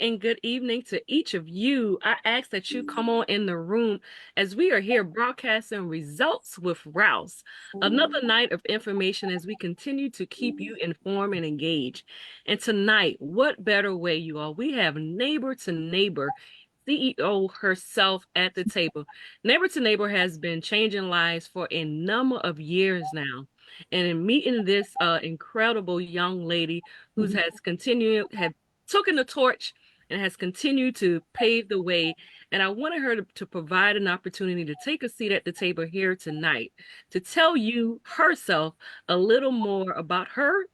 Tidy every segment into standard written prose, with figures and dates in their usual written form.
and good evening to each of you. I ask that you come on in the room as we are here broadcasting results with Rouse. Another night of information as we continue to keep you informed and engaged. And tonight, what better way, you all? We have neighbor to neighbor. CEO herself at the table. Neighbor to Neighbor has been changing lives for a number of years now. And in meeting this incredible young lady who has continued, have taken the torch and has continued to pave the way. And I wanted her to provide an opportunity to take a seat at the table here tonight to tell you herself a little more about her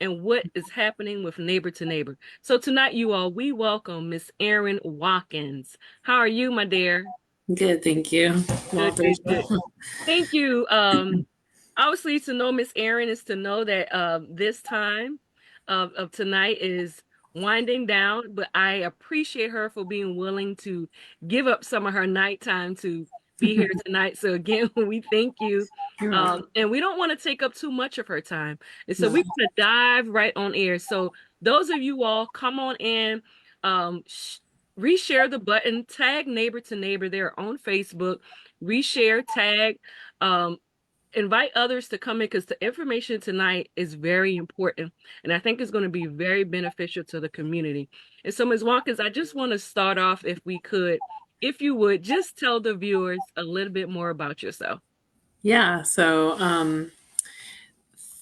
and what is happening with Neighbor to Neighbor. So tonight, you all, we welcome Miss Erin Watkins. How are you, my dear? Good, thank you. Well, Good, good, good. Rachel. Thank you. Obviously, to know Miss Erin is to know that this time of tonight is winding down, but I appreciate her for being willing to give up some of her nighttime to be here tonight. So again, we thank you. You're welcome. And we don't want to take up too much of her time. And so No. we're going to dive right on air. So those of you all, come on in, reshare the button, tag Neighbor to Neighbor there on Facebook, reshare, tag, um, invite others to come in because the information tonight is very important and I think it's going to be very beneficial to the community. And so, Ms. Watkins, I just want to start off, if we could, if you would just tell the viewers a little bit more about yourself. Yeah, so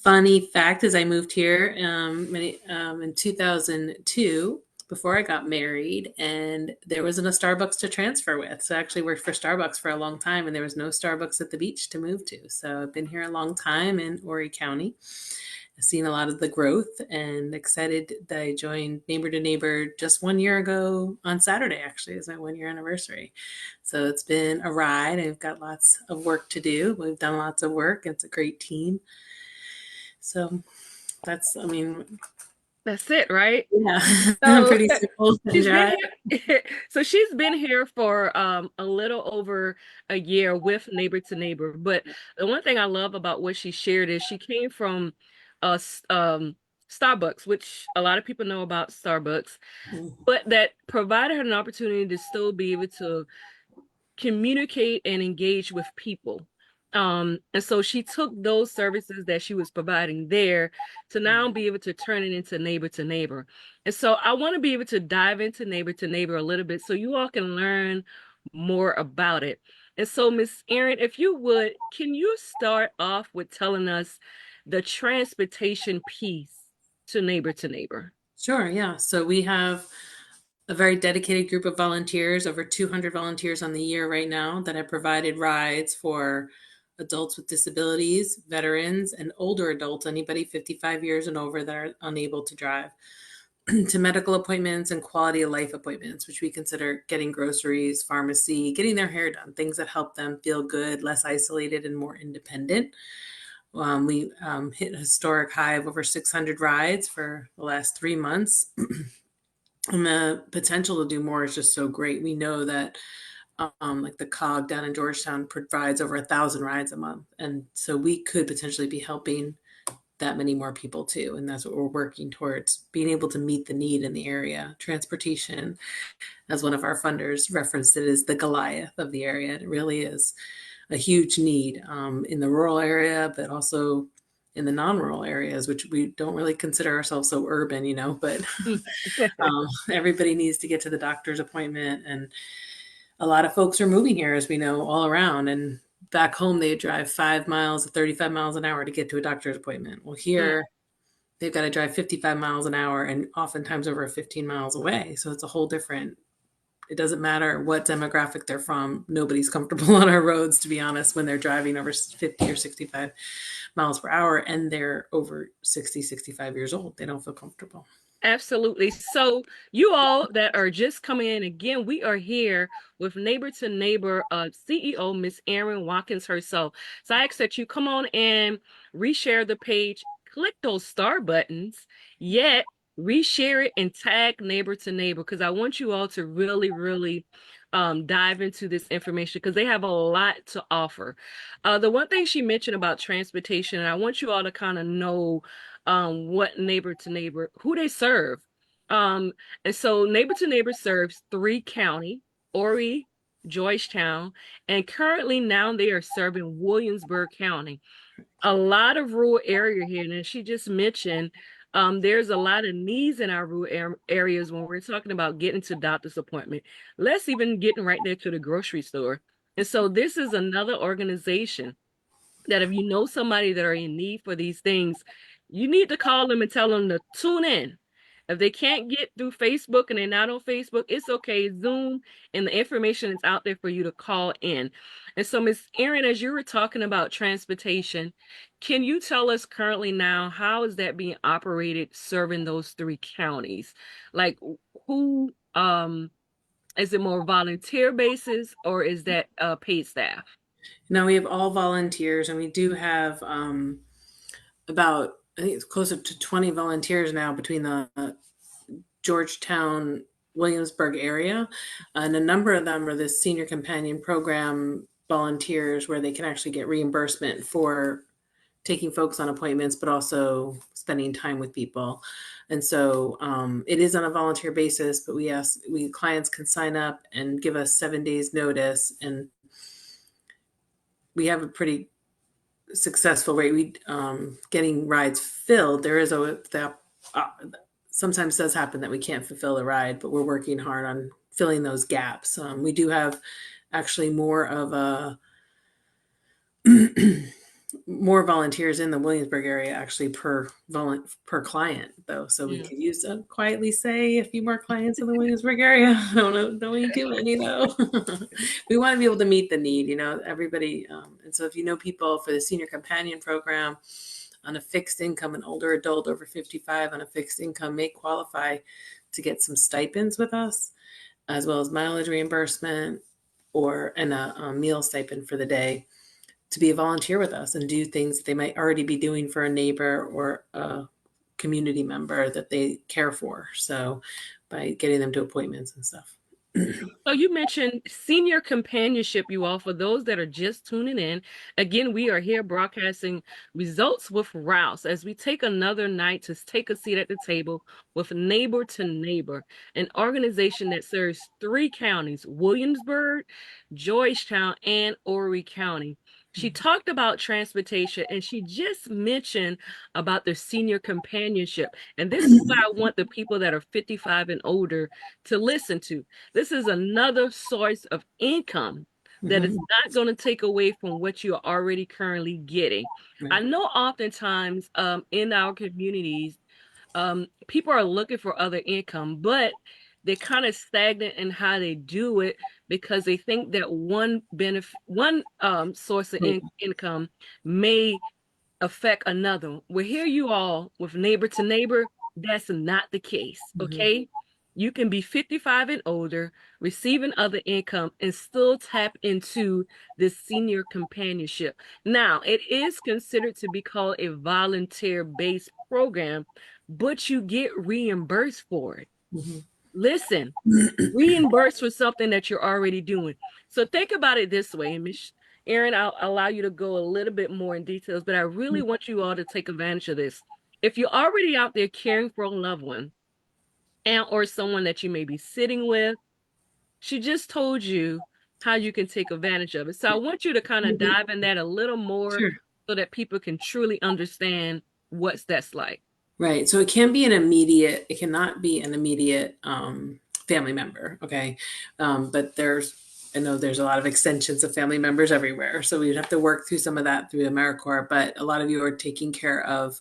funny fact is I moved here in 2002 before I got married, and there wasn't a Starbucks to transfer with. So I actually worked for Starbucks for a long time, and there was no Starbucks at the beach to move to. So I've been here a long time in Horry County. I've seen a lot of the growth and excited that I joined Neighbor to Neighbor just 1 year ago on Saturday, actually, is my 1 year anniversary. So it's been a ride. I've got lots of work to do. We've done lots of work. It's a great team. So that's, I mean, That's it, right? yeah, So pretty simple and she's been dry. here. So she's been here for a little over a year with Neighbor to Neighbor. But the one thing I love about what she shared is she came from Starbucks, which a lot of people know about Starbucks, but that provided her an opportunity to still be able to communicate and engage with people. And so she took those services that she was providing there to now be able to turn it into Neighbor to Neighbor. And so I want to be able to dive into Neighbor to Neighbor a little bit so you all can learn more about it. And so, Miss Erin, if you would, can you start off with telling us the transportation piece to Neighbor to Neighbor? Sure, yeah. So we have a very dedicated group of volunteers, over 200 volunteers on the year right now, that have provided rides for adults with disabilities, veterans, and older adults, anybody 55 years and over that are unable to drive, to medical appointments and quality of life appointments, which we consider getting groceries, pharmacy, getting their hair done, things that help them feel good, less isolated, and more independent. We hit a historic high of over 600 rides for the last 3 months. And the potential to do more is just so great. We know that like the cog down in Georgetown provides over 1,000 rides a month. And so we could potentially be helping that many more people too. And that's what we're working towards, being able to meet the need in the area. Transportation, as one of our funders referenced it, is the Goliath of the area. It really is a huge need in the rural area, but also in the non-rural areas, which we don't really consider ourselves so urban, but everybody needs to get to the doctor's appointment. And a lot of folks are moving here, as we know, all around. And back home, they drive 5 miles, 35 miles an hour to get to a doctor's appointment. Well, here, they've got to drive 55 miles an hour and oftentimes over 15 miles away. So it's a whole different, it doesn't matter what demographic they're from. Nobody's comfortable on our roads, to be honest, when they're driving over 50 or 65 miles per hour and they're over 60, 65 years old. They don't feel comfortable. Absolutely. So, you all that are just coming in, again, we are here with Neighbor to Neighbor CEO, Miss Erin Watkins herself. So, I ask that you come on and reshare the page, click those star buttons, yet reshare it and tag Neighbor to Neighbor because I want you all to really, really dive into this information because they have a lot to offer. The one thing she mentioned about transportation, and I want you all to kind of know what Neighbor to Neighbor, who they serve. Um, and so Neighbor to Neighbor serves three county, Horry, Georgetown, and currently now they are serving Williamsburg County. A lot of rural area here. And she just mentioned there's a lot of needs in our rural areas when we're talking about getting to doctor's appointment. Let's even getting right there to the grocery store. And so this is another organization that if you know somebody that are in need for these things, you need to call them and tell them to tune in. If they can't get through Facebook and they're not on Facebook, it's okay. Zoom and the information is out there for you to call in. And so, Miss Erin, as you were talking about transportation, can you tell us currently now how is that being operated serving those three counties? Like who is it more volunteer basis or is that paid staff? Now we have all volunteers, and we do have about, I think it's closer to 20 volunteers now between the Georgetown, Williamsburg area. And a number of them are the senior companion program volunteers where they can actually get reimbursement for taking folks on appointments, but also spending time with people. And so it is on a volunteer basis, but we clients can sign up and give us 7 days notice, and we have a pretty successful rate. We getting rides filled. There is a that sometimes does happen that we can't fulfill the ride, but we're working hard on filling those gaps. We do have actually more of a more volunteers in the Williamsburg area actually per client though, so we Mm. could use quietly say a few more clients in the Williamsburg area. I don't know, don't need too many though. We want to be able to meet the need, everybody. And so if you know people for the senior companion program on a fixed income, an older adult over 55 on a fixed income may qualify to get some stipends with us, as well as mileage reimbursement or and a meal stipend for the day to be a volunteer with us and do things that they might already be doing for a neighbor or a community member that they care for. So by getting them to appointments and stuff. So you mentioned senior companionship, you all, for those that are just tuning in. Again, we are here broadcasting results with Rouse as we take another night to take a seat at the table with Neighbor to Neighbor, an organization that serves three counties, Williamsburg, Georgetown, and Horry County. She talked about transportation and she just mentioned about the senior companionship. And this is what I want the people that are 55 and older to listen to. This is another source of income that is Mhm. not going to take away from what you're already currently getting. I Right. know oftentimes in our communities, people are looking for other income, but they're kind of stagnant in how they do it because they think that one source of Right. income may affect another. Well, here you all with neighbor to neighbor, that's not the case, Mhm. okay? You can be 55 and older, receiving other income, and still tap into this senior companionship. Now, it is considered to be called a volunteer-based program, but you get reimbursed for it. Mhm. Listen, reimbursed for something that you're already doing. So think about it this way, and Miss Erin, I'll allow you to go a little bit more in details, but I really want you all to take advantage of this. If you're already out there caring for a loved one and or someone that you may be sitting with, she just told you how you can take advantage of it. So I want you to kind of Maybe. dive in that a little more Sure. so that people can truly understand what's that's like. Right. So it can be an immediate, it cannot be an immediate family member. Okay. But I know there's a lot of extensions of family members everywhere. So we'd have to work through some of that through AmeriCorps. But a lot of you are taking care of,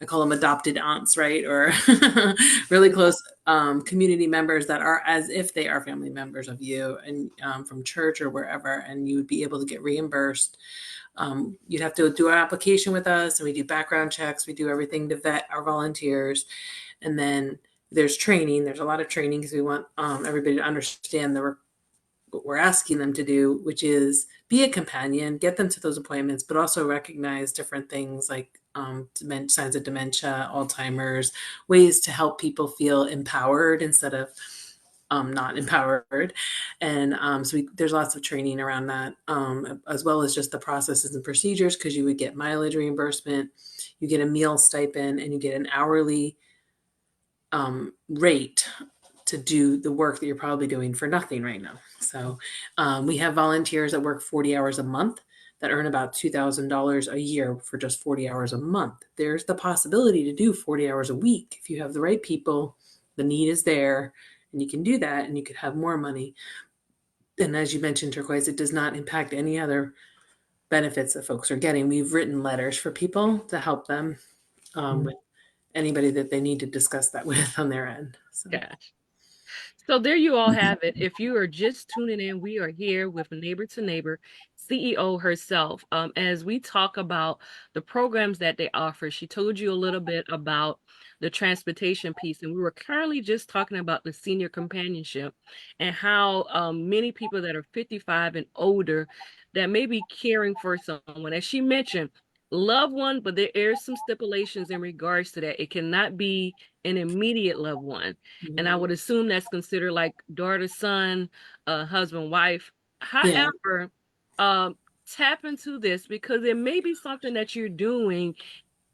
I call them adopted aunts, right? Or really close community members that are as if they are family members of you and from church or wherever. And you would be able to get reimbursed. You'd have to do our application with us, and we do background checks. We do everything to vet our volunteers. And then there's training. There's a lot of training because we want everybody to understand what we're asking them to do, which is be a companion, get them to those appointments, but also recognize different things like signs of dementia, Alzheimer's, ways to help people feel empowered instead of not empowered. And there's lots of training around that, as well as just the processes and procedures, because you would get mileage reimbursement, you get a meal stipend, and you get an hourly rate to do the work that you're probably doing for nothing right now. So we have volunteers that work 40 hours a month that earn about $2,000 a year for just 40 hours a month. There's the possibility to do 40 hours a week if you have the right people, the need is there, and you can do that and you could have more money. And as you mentioned, Turquoise, it does not impact any other benefits that folks are getting. We've written letters for people to help them with anybody that they need to discuss that with on their end. So. Gosh. So there you all have it. If you are just tuning in, we are here with Neighbor to Neighbor CEO herself. As we talk about the programs that they offer, she told you a little bit about the transportation piece, and we were currently just talking about the senior companionship and how many people that are 55 and older that may be caring for someone, as she mentioned, loved one, but there are some stipulations in regards to that. It cannot be an immediate loved one, and I Mhm. would assume that's considered like daughter, son, husband, wife. Yeah. However, um, tap into this because it may be something that you're doing,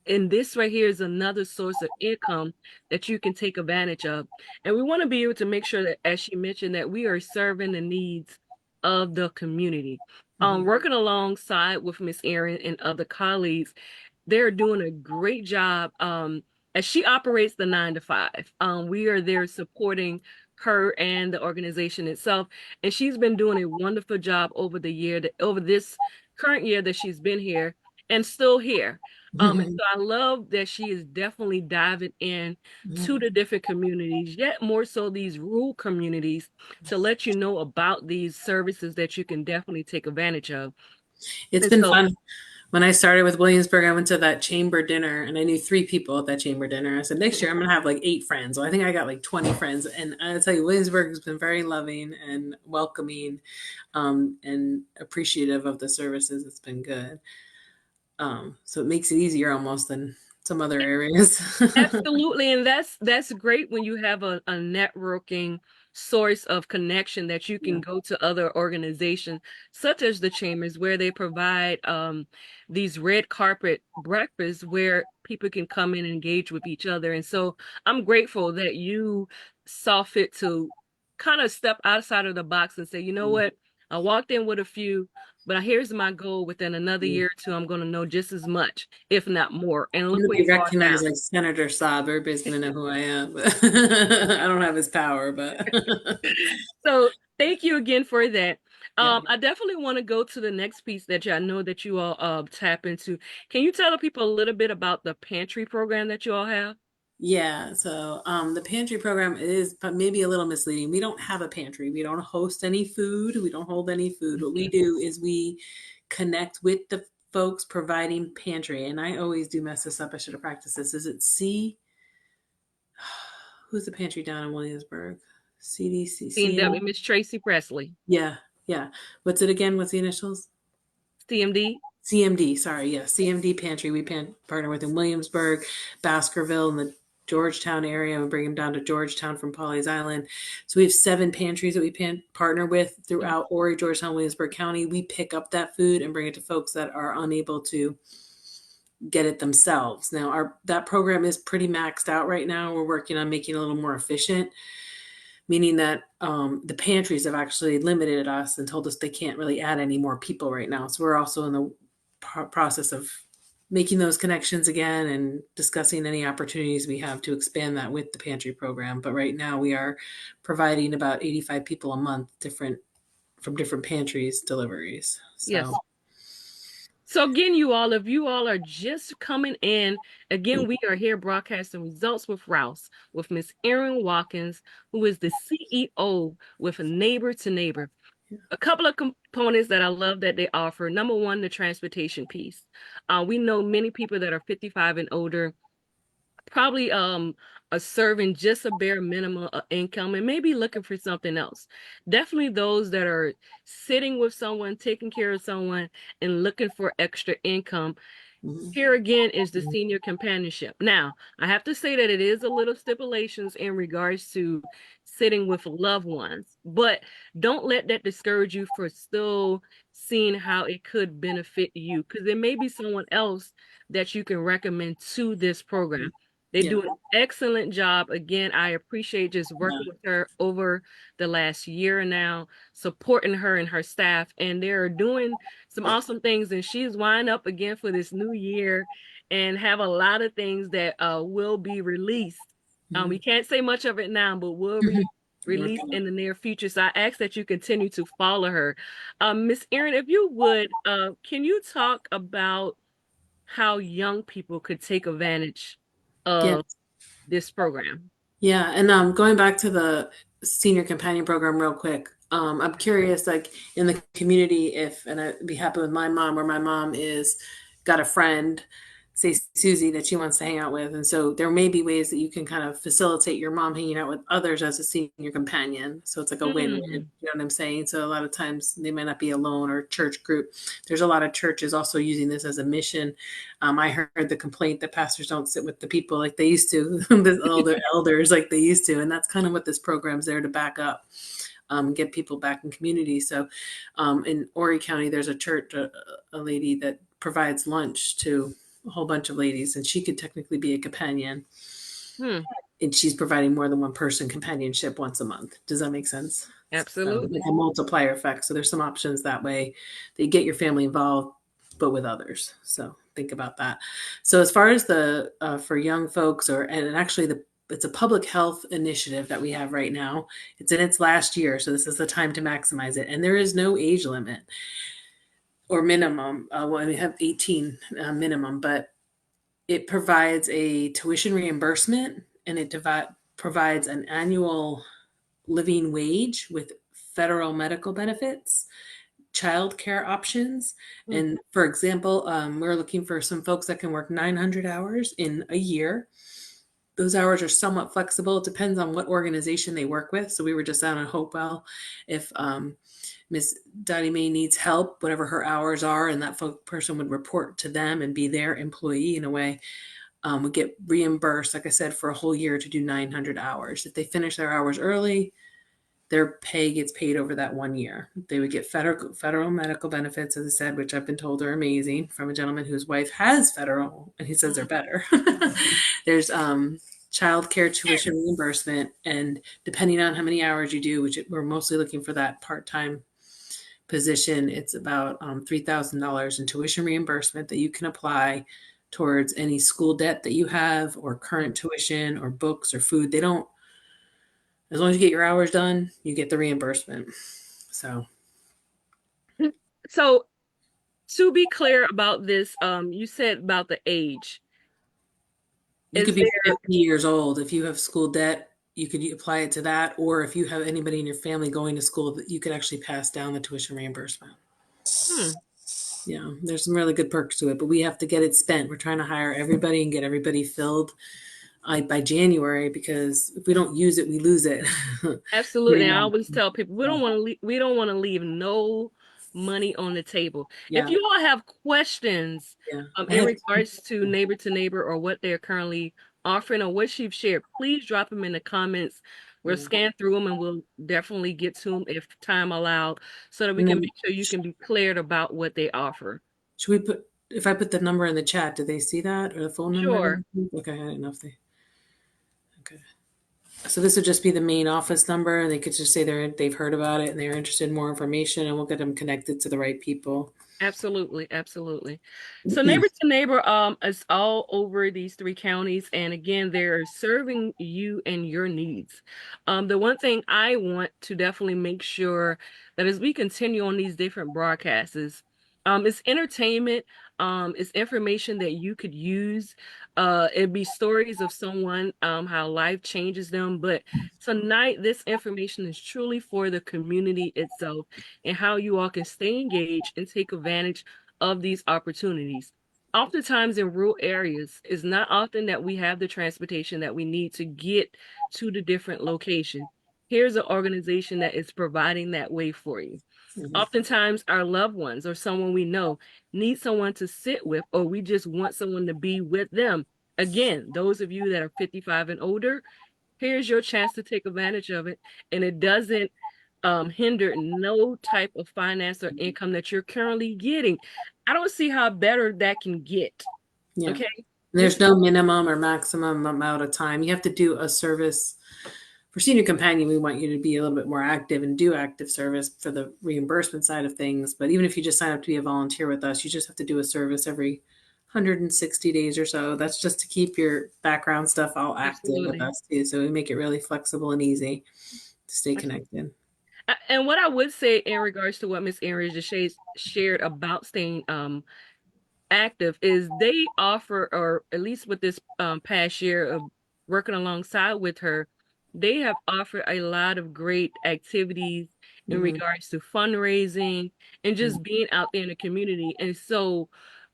and this right here is another source of income that you can take advantage of. And we want to be able to make sure that, as she mentioned, that we are serving the needs of the community. Mhm. Working alongside with Miss Erin and other colleagues, they're doing a great job as she operates the 9 to 5. We are there supporting her and the organization itself, and she's been doing a wonderful job over the year that over this current year that she's been here and still here. And Mhm. so I love that she is definitely diving in to Mhm. the different communities, yet more so these rural communities, to let you know about these services that you can definitely take advantage of. It's And been so fun. When I started with Williamsburg, I went to that chamber dinner and I knew three people at that chamber dinner. I said, next year I'm going to have like 8 friends. Well, I think I got like 20 friends. And I tell you, Williamsburg has been very loving and welcoming and appreciative of the services. It's been good. So it makes it easier almost than some other areas. absolutely, and that's great when you have a networking source of connection that you can Yeah. go to other organizations such as the Chambers where they provide these red carpet breakfasts where people can come and engage with each other. And so I'm grateful that you saw fit to kind of step outside of the box and say, you know what, I walked in with a few, but here's my goal. Within another Mm. year or two, I'm going to know just as much, if not more. And I'm look gonna where be you are now. recognized like Senator Saab. Everybody's gonna know who I am. I don't have his power, but So thank you again for that. yeah. I definitely want to go to the next piece that I know that you all tap into. Can you tell the people a little bit about the pantry program that you all have? Yeah, so the pantry program is but maybe a little misleading. We don't have a pantry. We don't host any food. We don't hold any food. What we do is we connect with the folks providing pantry. And I always do mess this up. I should have practiced this. Is it C? Who's the pantry down in Williamsburg? CDC, CNW, Miss Tracy Presley, Yeah, yeah. What's it again? What's the initials? CMD. CMD, sorry, yeah, CMD Pantry. We partner with in Williamsburg, Baskerville, and the Georgetown area. We bring them down to Georgetown from Pawleys Island. So we have 7 pantries that we partner with throughout Horry, Georgetown, Williamsburg County. We pick up that food and bring it to folks that are unable to get it themselves. Now, our that program is pretty maxed out right now. We're working on making it a little more efficient, meaning that the pantries have actually limited us and told us they can't really add any more people right now. So we're also in the process of making those connections again and discussing any opportunities we have to expand that with the pantry program. But right now we are providing about 85 people a month, different from different pantries deliveries. So Yes. So again, you all, if you all are just coming in, again, we are here broadcasting results with Rouse with Miss Erin Watkins, who is the CEO with Neighbor to Neighbor. A couple of components that I love that they offer. Number one, the transportation piece. We know many people that are 55 and older probably are serving just a bare minimum of income and maybe looking for something else. Definitely those that are sitting with someone, taking care of someone, and looking for extra income. mhm. Here again is the senior companionship. Now, I have to say that it is a little stipulations in regards to sitting with loved ones, but don't let that discourage you for still seeing how it could benefit you because there may be someone else that you can recommend to this program. They Yeah. do an excellent job. Again, I appreciate just Yeah. working with her over the last year now, supporting her and her staff. And they're doing some awesome things. And she's winding up again for this new year and have a lot of things that will be released. We Mhm. can't say much of it now, but will Mhm. be released Working on in the near future. So I ask that you continue to follow her. Miss Erin, if you would, can you talk about how young people could take advantage it. of this program? Yeah, and going back to the senior companion program real quick. I'm curious, like in the community, if and I'd be happy with my mom, where my mom is got a friend, say Susie, that she wants to hang out with, and so there may be ways that you can kind of facilitate your mom hanging out with others as a senior companion. So it's like a win-win. You Hmm. know what I'm saying? So a lot of times they might not be alone or church group. There's a lot of churches also using this as a mission. I heard the complaint that pastors don't sit with the people like they used to, the older elders like they used to, and that's kind of what this program's there to back up, get people back in community. So, in Horry County, there's a church, a lady that provides lunch to a whole bunch of ladies, and she could technically be a companion, Hmm. and she's providing more than one person companionship once a month. Does that make sense? Like Absolutely. a multiplier effect. So there's some options that way that you get your family involved, but with others. So think about that. So as far as the for young folks, or and actually it's a public health initiative that we have right now. It's in its last year, so this is the time to maximize it. And there is no age limit or minimum. Well, we have 18 minimum, but it provides a tuition reimbursement, and provides an annual living wage with federal medical benefits, childcare options. Hmm. And for example, we're looking for some folks that can work 900 hours in a year. Those hours are somewhat flexible. It depends on what organization they work with. So we were just out on Hopewell. If Miss Dottie Mae needs help, whatever her hours are, and that person would report to them and be their employee in a way, would get reimbursed, like I said, for a whole year to do 900 hours. If they finish their hours early, their pay gets paid over that 1 year. They would get federal medical benefits, as I said, which I've been told are amazing, from a gentleman whose wife has federal, and he says they're better. There's child care tuition reimbursement, and depending on how many hours you do, which we're mostly looking for that part-time position, it's about $3,000 in tuition reimbursement that you can apply towards any school debt that you have, or current tuition, or books, or food. They don't, as long as you get your hours done, you get the reimbursement. So So to be clear about this, you said about the age. you could Is be there 50 years old. If you have school debt, you could apply it to that. Or if you have anybody in your family going to school, you could actually pass down the tuition reimbursement. hmm, Yeah, there's some really good perks to it, but we have to get it spent. We're trying to hire everybody and get everybody filled by January, because if we don't use it, we lose it. absolutely. Right And I now. always tell people we don't want to leave no money on the table. If Yeah, you all have questions yeah. I in have, regards to neighbor or what they're currently offering or what you've shared, please drop them in the comments. We'll yeah. scan through them and we'll definitely get to them if time allowed so that we And can then make sure you can be cleared about what they offer. should we put, if I put the number in the chat, do they see that, or the phone number? Sure. Okay, I didn't know if they, okay. So this would just be the main office number, and they could just say they've heard about it and they're interested in more information, and we'll get them connected to the right people. Absolutely, absolutely. So neighbor to neighbor is all over these three counties, and again they're serving you and your needs. The one thing I want to definitely make sure that as we continue on these different broadcasts is it's entertainment, it's information that you could use. It'd be stories of someone how life changes them, but tonight this information is truly for the community itself and how you all can stay engaged and take advantage of these opportunities. Oftentimes in rural areas, it's not often that we have the transportation that we need to get to the different location. Here's an organization that is providing that way for you. Mhm. Oftentimes, our loved ones or someone we know need someone to sit with, or we just want someone to be with them. Again, those of you that are 55 and older, here's your chance to take advantage of it. And it doesn't hinder no type of finance or income that you're currently getting. I don't see how better that can get. Yeah. Okay. It's There's no minimum or maximum amount of time. You have to do a service. For senior companion, we want you to be a little bit more active and do active service for the reimbursement side of things. But even if you just sign up to be a volunteer with us, you just have to do a service every 160 days or so. That's just to keep your background stuff all active with absolutely. us too. So we make it really flexible and easy to stay connected. And what I would say in regards to what Miss Erin just shared about staying active is they offer, or at least with this past year of working alongside with her, they have offered a lot of great activities in Mm-hmm. regards to fundraising and just being out there in the community. And so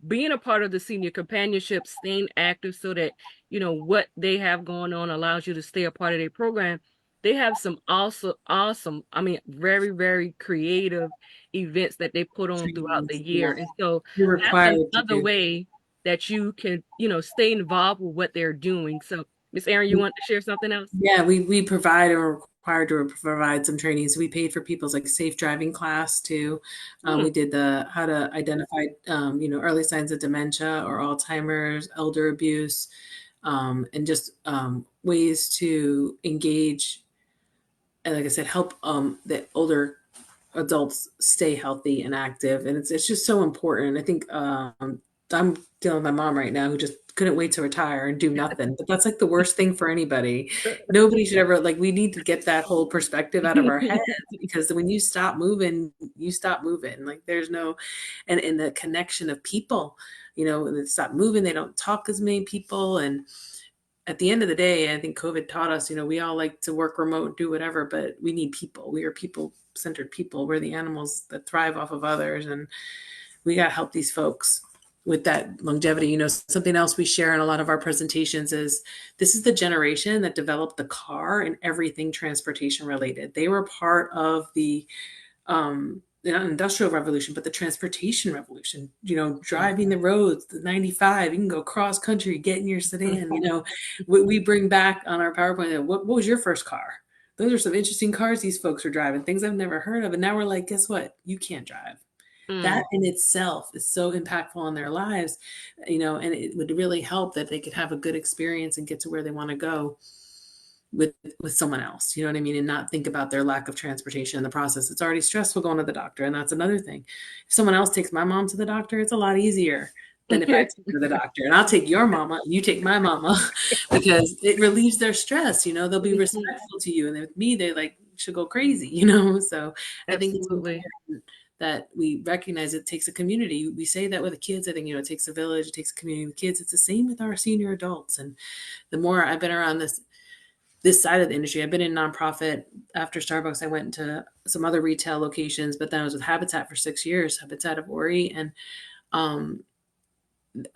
being a part of the senior companionship, staying active so that, what they have going on allows you to stay a part of their program. They have some awesome, I mean, very, very creative events that they put on throughout the Trainings, year. yeah. And so You're that's required to another do. way that you can, stay involved with what they're doing. So, Miss Erin, you want to share something else? Yeah, we provide or required to provide some training. So we paid for people's like safe driving class too. Hmm. We did the how to identify early signs of dementia or Alzheimer's, elder abuse, and just ways to engage and like I said, help the older adults stay healthy and active. And it's just so important. I think I'm dealing with my mom right now who just couldn't wait to retire and do nothing. But that's like the worst thing for anybody. Nobody should ever like we need to get that whole perspective out of our heads because when you stop moving, you stop moving. Like there's no and the connection of people, when they stop moving, they don't talk as many people and at the end of the day, I think COVID taught us, we all like to work remote, do whatever, but we need people. We are people centered people. We're the animals that thrive off of others. And we got to help these folks with that longevity. Something else we share in a lot of our presentations is this is the generation that developed the car and everything transportation related. They were part of the not industrial revolution, but the transportation revolution, driving the roads, the 95, you can go cross country, get in your sedan, we bring back on our PowerPoint, what was your first car? Those are some interesting cars these folks are driving, things I've never heard of. And now we're like, guess what? You can't drive. Mm. That in itself is so impactful on their lives, and it would really help that they could have a good experience and get to where they want to go with someone else, you know what I mean, and not think about their lack of transportation in the process. It's already stressful going to the doctor, and that's another thing. If someone else takes my mom to the doctor, it's a lot easier than if I take her to the doctor. And I'll take your mama, you take my mama, because it relieves their stress. They'll be respectful to you, and with me, they like should go crazy. So I think it's Absolutely. important that we recognize it takes a community. We say that with the kids. I think it takes a village, it takes a community with kids. It's the same with our senior adults, and the more I've been around this side of the industry. I've been in nonprofit. After Starbucks, I went into some other retail locations, but then I was with Habitat for 6 years, Habitat of Ori, and um,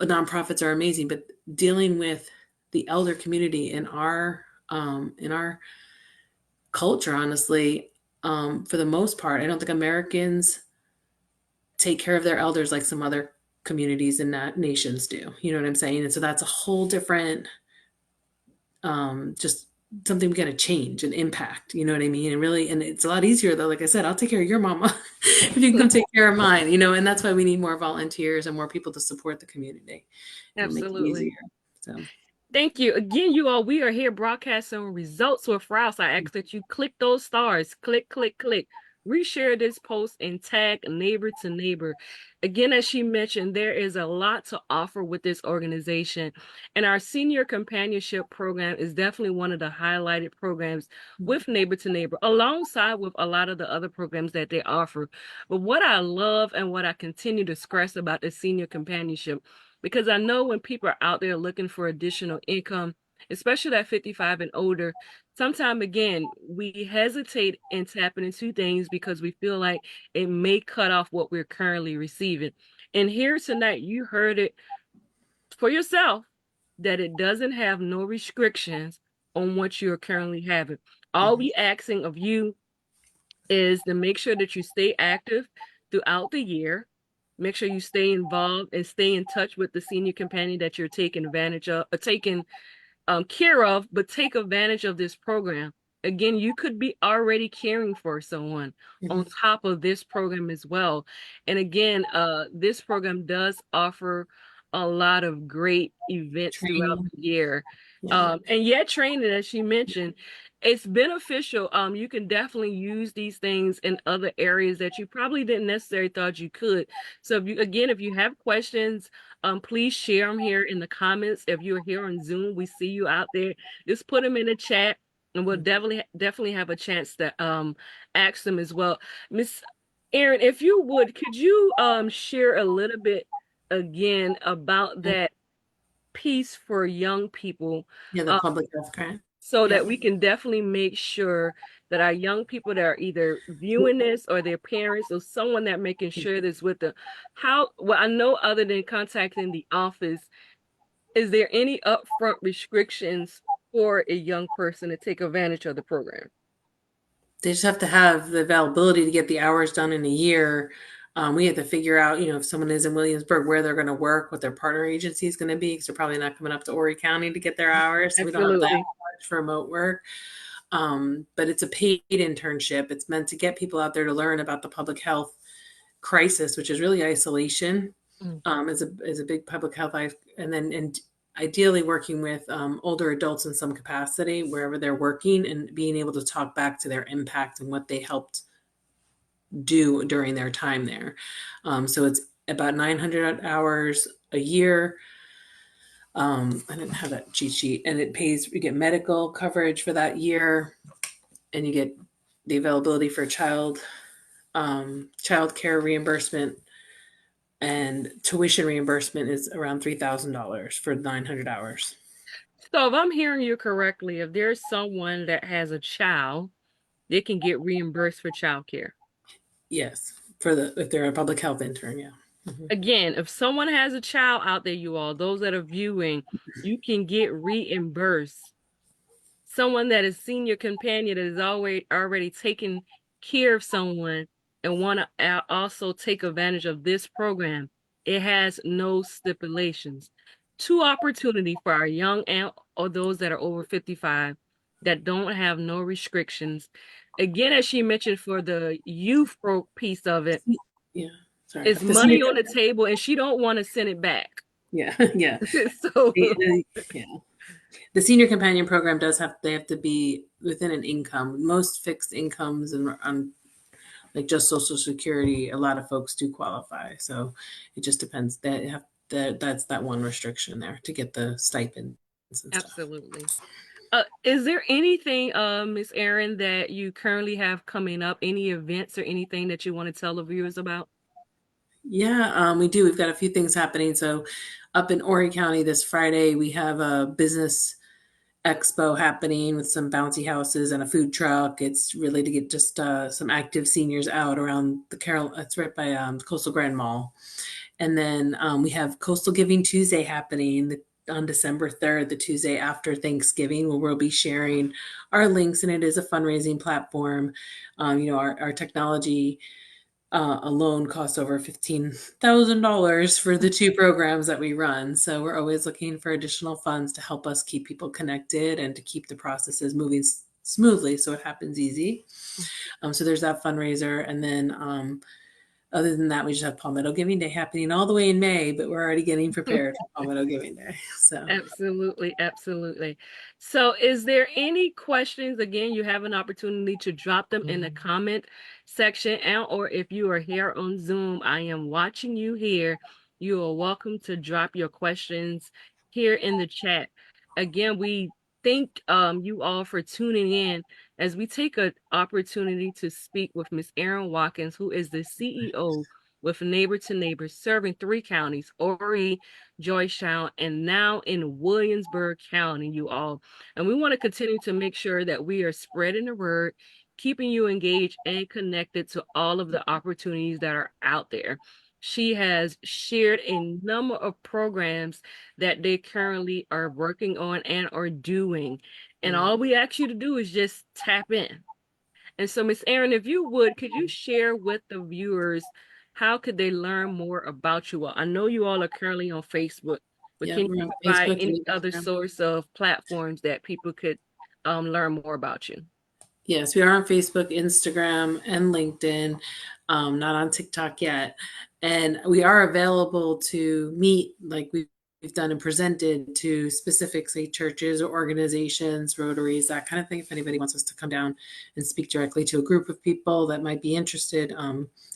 nonprofits are amazing. But dealing with the elder community in our culture, honestly, for the most part, I don't think Americans take care of their elders like some other communities and nations do. You know what I'm saying? And so that's a whole different just something we got to change and impact. You know what I mean? And really, and it's a lot easier though. Like I said, I'll take care of your mama if you can come take care of mine. And that's why we need more volunteers and more people to support the community. It'll make it Absolutely. easier. So, Thank you. Again, you all, we are here broadcasting results with Rouse. I ask that you click those stars. Click, click, click. Reshare this post and tag neighbor to neighbor. Again, as she mentioned, there is a lot to offer with this organization. And our senior companionship program is definitely one of the highlighted programs with Neighbor to Neighbor, alongside with a lot of the other programs that they offer. But what I love and what I continue to stress about the senior companionship, because I know when people are out there looking for additional income, especially at 55 and older, sometimes again, we hesitate in tapping into things because we feel like it may cut off what we're currently receiving. And here tonight, you heard it for yourself that it doesn't have no restrictions on what you're currently having. All mhm, we asking of you is to make sure that you stay active throughout the year. Make sure you stay involved and stay in touch with the senior companion that you're taking advantage of, or taking care of, but take advantage of this program. Again, you could be already caring for someone on mhm, top of this program as well. And again, this program does offer a lot of great events throughout Training. the year. Yeah. And yet training, as she mentioned, it's beneficial. You can definitely use these things in other areas that you probably didn't necessarily thought you could. So if you have questions, please share them here in the comments. If you're here on Zoom, we see you out there. Just put them in the chat, and we'll definitely have a chance to ask them as well. Miss Erin, if you would, could you share a little bit again about that piece for young people, Yeah, the um, public health grant. so Yeah. that we can definitely make sure that our young people that are either viewing this or their parents or someone that making sure this with them, well, I know other than contacting the office, is there any upfront restrictions for a young person to take advantage of the program? They just have to have the availability to get the hours done in a year. We have to figure out, if someone is in Williamsburg, where they're going to work, what their partner agency is going to be, because they're probably not coming up to Horry County to get their hours. So we don't have that Absolutely. much for remote work. But it's a paid internship. It's meant to get people out there to learn about the public health crisis, which is really isolation, Mm. is a big public health and ideally working with older adults in some capacity wherever they're working and being able to talk back to their impact and what they helped do during their time there. So it's about 900 hours a year. I didn't have that cheat sheet, and it pays. You get medical coverage for that year, and you get the availability for child care reimbursement, and tuition reimbursement is around $3,000 for 900 hours. So if I'm hearing you correctly, if there's someone that has a child, they can get reimbursed for childcare. Yes, for the if they're a public health intern, yeah. Mhm. Again, if someone has a child out there, you all, those that are viewing, you can get reimbursed. Someone that is senior companion that is already taking care of someone and want to also take advantage of this program, it has no stipulations. Two opportunity for our young and or those that are over 55 that don't have no restrictions. Again, as she mentioned, for the youth pro piece of it, Yeah, sorry. is money on the table and she don't want to send it back. Yeah, yeah. So Yeah. The senior companion program does they have to be within an income. Most fixed incomes and on like just Social Security, a lot of folks do qualify. So it just depends. That's that one restriction there to get the stipends and stuff. absolutely. Is there anything, Miss Erin, that you currently have coming up? Any events or anything that you want to tell the viewers about? Yeah, we do. We've got a few things happening. So up in Horry County this Friday, we have a business expo happening with some bouncy houses and a food truck. It's really to get just some active seniors out around the Carol. It's right by Coastal Grand Mall. And then we have Coastal Giving Tuesday happening on December 3rd, the Tuesday after Thanksgiving, where we'll be sharing our links. And it is a fundraising platform. Our technology alone costs over $15,000 for the two programs that we run. So we're always looking for additional funds to help us keep people connected and to keep the processes moving smoothly so it happens easy. So there's that fundraiser. And then other than that, we just have Palmetto Giving Day happening all the way in May, but we're already getting prepared for Palmetto Giving Day. So, Absolutely, absolutely. So, is there any questions? Again, you have an opportunity to drop them in the comment section, and or if you are here on Zoom, I am watching you here. You are welcome to drop your questions here in the chat. Again, we thank you all for tuning in as we take an opportunity to speak with Miss Erin Watkins, who is the CEO with Neighbor to Neighbor, serving 3 counties, Horry, Georgetown, and now in Williamsburg County, you all. And we want to continue to make sure that we are spreading the word, keeping you engaged and connected to all of the opportunities that are out there. She has shared a number of programs that they currently are working on and are doing. And yeah. all we ask you to do is just tap in. And so, Miss Erin, if you would, could you share with the viewers how could they learn more about you all? I know you all are currently on Facebook, but Yeah, can we're you on provide Facebook any and other Instagram. source of platforms that people could learn more about you? Yes, we are on Facebook, Instagram, and LinkedIn. Not on TikTok yet, and we are available to meet, like we've done and presented to specific, say, churches or organizations, Rotaries, that kind of thing. If anybody wants us to come down and speak directly to a group of people that might be interested,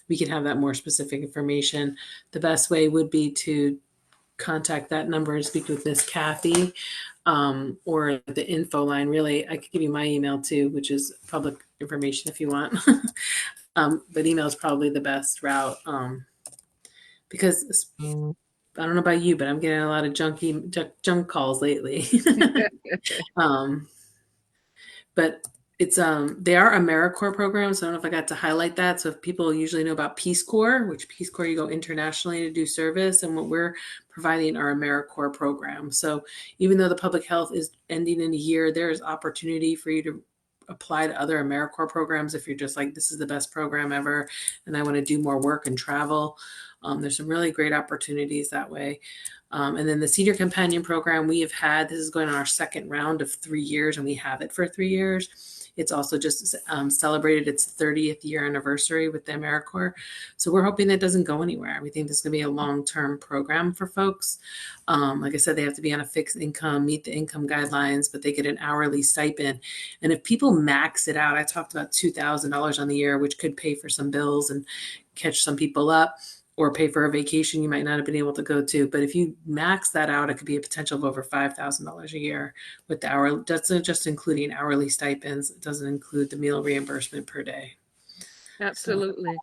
we can have that more specific information. The best way would be to contact that number and speak with Miss Kathy, or the info line. Really, I could give you my email too, which is public information if you want. But email is probably the best route, because I don't know about you, but I'm getting a lot of junk calls lately. um, but it's they are AmeriCorps programs. So I don't know if I got to highlight that. So if people usually know about Peace Corps, which Peace Corps you go internationally to do service, and what we're providing are AmeriCorps programs. So even though the public health is ending in a year, there is opportunity for you to apply to other AmeriCorps programs if you're just like, this is the best program ever, and I want to do more work and travel. There's some really great opportunities that way. And then the Senior Companion Program we have had, this is going on our second round of 3 years, and we have it for 3 years. It's also just celebrated its 30th year anniversary with the AmeriCorps. So we're hoping that doesn't go anywhere. We think this is going to be a long-term program for folks. Like I said, they have to be on a fixed income, meet the income guidelines, but they get an hourly stipend. And if people max it out, I talked about $2,000 on the year, which could pay for some bills and catch some people up, or pay for a vacation you might not have been able to go to. But if you max that out, it could be a potential of over $5,000 a year with the hour. That's just including hourly stipends. It doesn't include the meal reimbursement per day. So, Absolutely.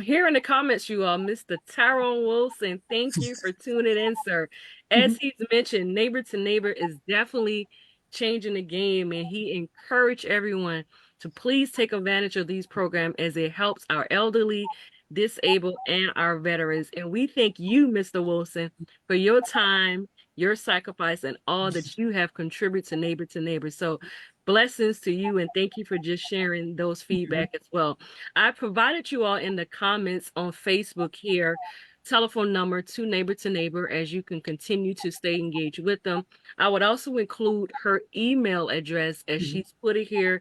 Here in the comments, you all, Mr. Tyrone Wilson, thank you for tuning in, sir. As mhm, he's mentioned, Neighbor to Neighbor is definitely changing the game, and he encouraged everyone to please take advantage of these programs as it helps our elderly, disabled, and our veterans. And we thank you, Mr. Wilson, for your time, your sacrifice, and all that you have contributed to Neighbor to Neighbor. So blessings to you, and thank you for just sharing those mhm, feedback as well. I provided you all in the comments on Facebook here telephone number to neighbor as you can continue to stay engaged with them. I would also include her email address as mhm, she's put it here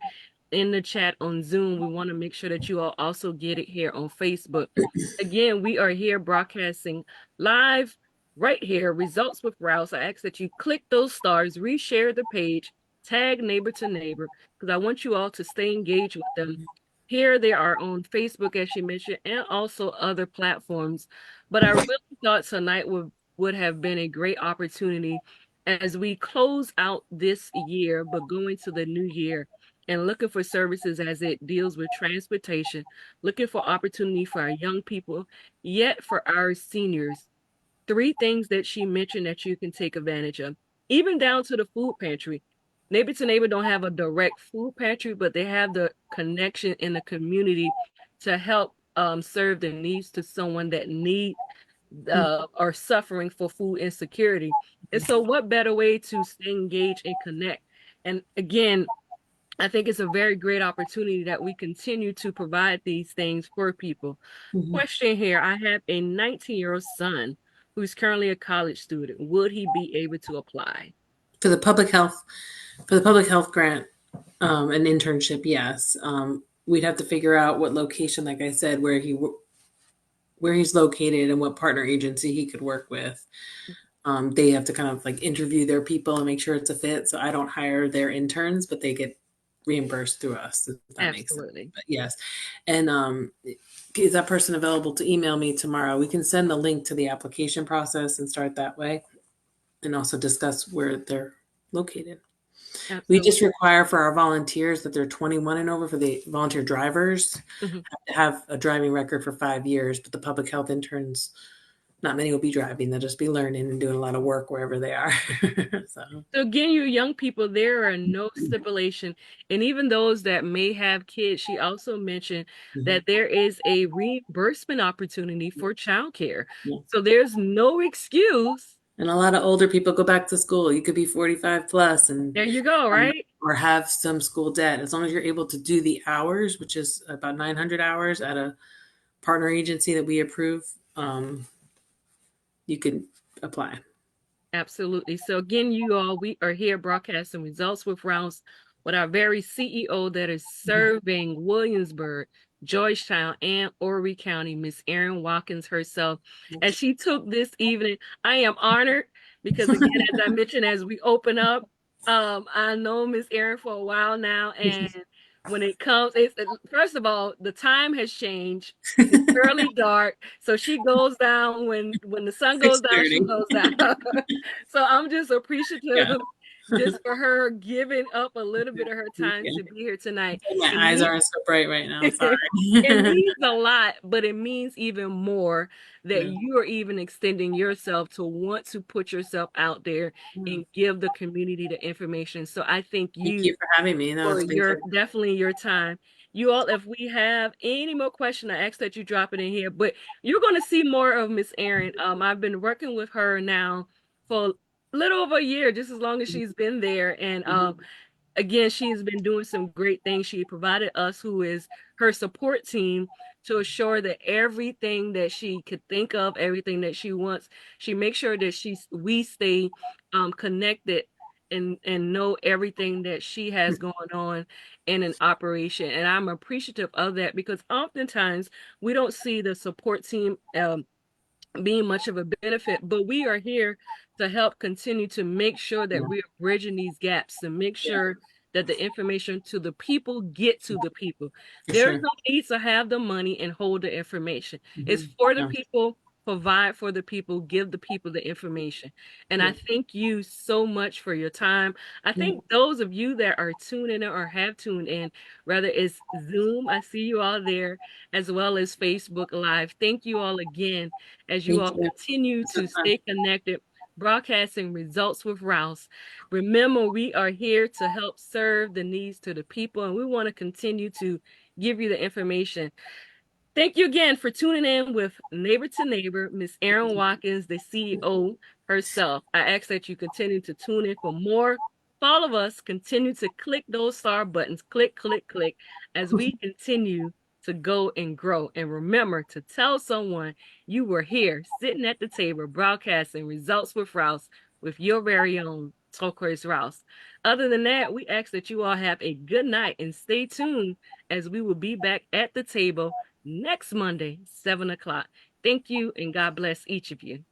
in the chat on Zoom. We want to make sure that you all also get it here on Facebook. Again, we are here broadcasting live right here, Results with Rouse. I ask that you click those stars, reshare the page, tag neighbor to neighbor, because I want you all to stay engaged with them. Here they are on Facebook, as she mentioned, and also other platforms. But I really thought tonight would have been a great opportunity as we close out this year, but going to the new year and looking for services as it deals with transportation, looking for opportunity for our young people, yet for our seniors. Three things that she mentioned that you can take advantage of, even down to the food pantry. Neighbor to Neighbor don't have a direct food pantry, but they have the connection in the community to help serve the needs to someone that need are suffering for food insecurity. And so, what better way to stay engaged and connect? And again, I think it's a very great opportunity that we continue to provide these things for people. mhm. Question here. I have a 19-year-old son who's currently a college student. Would he be able to apply? For the public health, grant, an internship, yes. We'd have to figure out what location, like I said, where he's located and what partner agency he could work with. They have to kind of like interview their people and make sure it's a fit. So I don't hire their interns, but they get reimbursed through us, if that makes sense. Absolutely. But yes. And is that person available to email me tomorrow? We can send the link to the application process and start that way, and also discuss where they're located. We just Absolutely. require for our volunteers that they're 21 and over. For the volunteer drivers, Mhm. have to have a driving record for 5 years, but the public health interns, not many will be driving. They'll just be learning and doing a lot of work wherever they are. So, So again, you young people, there are no stipulation. And even those that may have kids, she also mentioned mhm, that there is a reimbursement opportunity for childcare. yeah. So there's no excuse. And a lot of older people go back to school. You could be 45 plus and There you go, right? or have some school debt. As long as you're able to do the hours, which is about 900 hours at a partner agency that we approve, you can apply. Absolutely. So again, you all, we are here broadcasting results with Rouse with our very CEO that is serving Williamsburg, Georgetown, and Horry County, Miss Erin Watkins herself. As she took this evening, I am honored because, again, as I mentioned, as we open up, I know Miss Erin for a while now, and when it comes, it's first of all, the time has changed. It's early dark, so she goes down when the sun goes down, she 6:30. goes down. So I'm just appreciative Yeah. just for her giving up a little bit of her Thank time you. to be here tonight. My It eyes means aren't so bright right now. it Sorry. means a lot, but it means even more that Yeah. you are even extending yourself to want to put yourself out there Yeah. and give the community the information. So I thank Thank you you for having me. No, for it's been your good. definitely your time. You all, if we have any more questions, I ask that you drop it in here. But you're going to see more of Miss Erin. I've been working with her now for a little over a year, just as long as she's been there. And Mhm. again, she's been doing some great things. She provided us, who is her support team, to assure that everything that she could think of, everything that she wants, she makes sure that we stay connected and know everything that she has going on in an operation. And I'm appreciative of that because oftentimes we don't see the support team being much of a benefit, but we are here to help continue to make sure that Yeah. we are bridging these gaps, to make Yeah. sure that the information to the people get to the people. For There is sure. no need to have the money and hold the information. It's Mhm. for the Yeah. people, provide for the people, give the people the information. And I Yeah. thank you so much for your time. I Yeah. think those of you that are tuning in or have tuned in, whether it's Zoom, I see you all there, as well as Facebook Live. Thank you all again as you Thank all you. continue This was to fun. stay connected, broadcasting results with Rouse. Remember, we are here to help serve the needs to the people, and we want to continue to give you the information. Thank you again for tuning in with Neighbor to Neighbor, Miss Erin Watkins, the CEO herself. I ask that you continue to tune in for more. Follow us, continue to click those star buttons, click, click, click, as we continue to go and grow. And remember to tell someone you were here sitting at the table broadcasting results with Rouse with your very own Turquoise Rouse. Other than that, we ask that you all have a good night and stay tuned as we will be back at the table next Monday, 7 o'clock. Thank you, and God bless each of you.